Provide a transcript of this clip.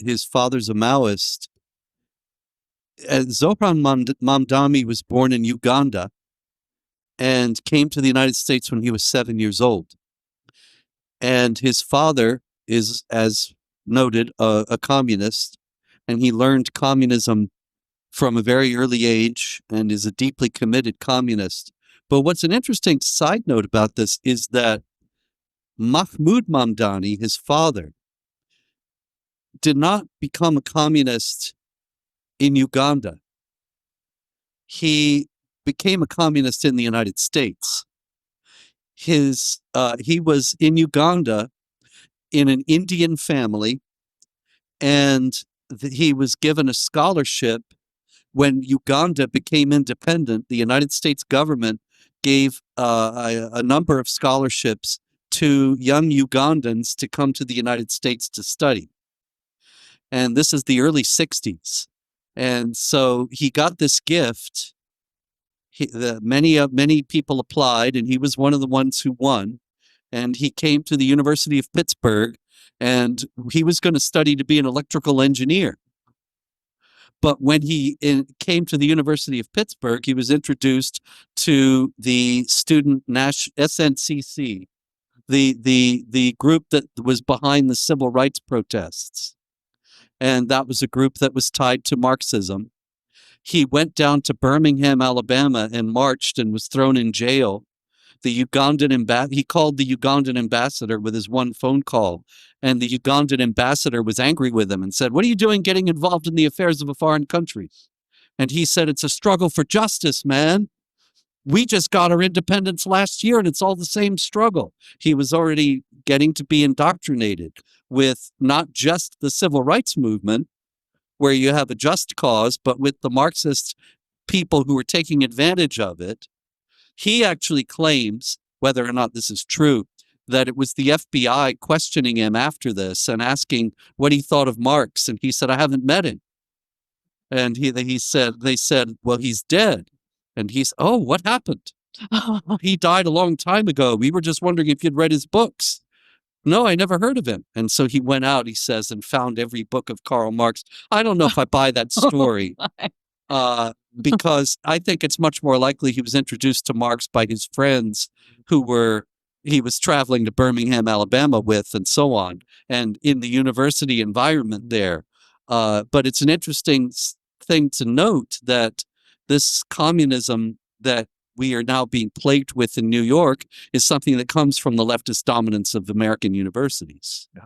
his father's a Maoist. Zohran Mamdani was born in Uganda and came to the United States when he was 7 years old. And his father is, as noted, a communist, and he learned communism from a very early age and is a deeply committed communist. But what's an interesting side note about this is that Mahmoud Mamdani, his father, did not become a communist in Uganda. He became a communist in the United States. He was in Uganda in an Indian family, and he was given a scholarship. When Uganda became independent, the United States government gave a number of scholarships to young Ugandans to come to the United States to study. And this is the early 60s. And so he got this gift. Many people applied, and he was one of the ones who won. And he came to the University of Pittsburgh, and he was going to study to be an electrical engineer. But when he came to the University of Pittsburgh, he was introduced to the student SNCC, the group that was behind the civil rights protests. And that was a group that was tied to Marxism. He went down to Birmingham, Alabama, and marched and was thrown in jail. He called the Ugandan ambassador with his one phone call, and the Ugandan ambassador was angry with him and said, "What are you doing getting involved in the affairs of a foreign country?" And he said, "It's a struggle for justice, man. We just got our independence last year, and it's all the same struggle." He was already getting to be indoctrinated with not just the civil rights movement, where you have a just cause, but with the Marxist people who were taking advantage of it. He actually claims, whether or not this is true, that it was the FBI questioning him after this and asking what he thought of Marx. And he said, "I haven't met him." And they said, "Well, he's dead." And he's, "Oh, what happened?" "He died a long time ago. We were just wondering if you'd read his books." "No, I never heard of him." And so he went out, he says, and found every book of Karl Marx. I don't know if I buy that story. Because I think it's much more likely he was introduced to Marx by his friends he was traveling to Birmingham, Alabama with, and so on, and in the university environment there. But it's an interesting thing to note that this communism that we are now being plagued with in New York is something that comes from the leftist dominance of American universities. Yeah.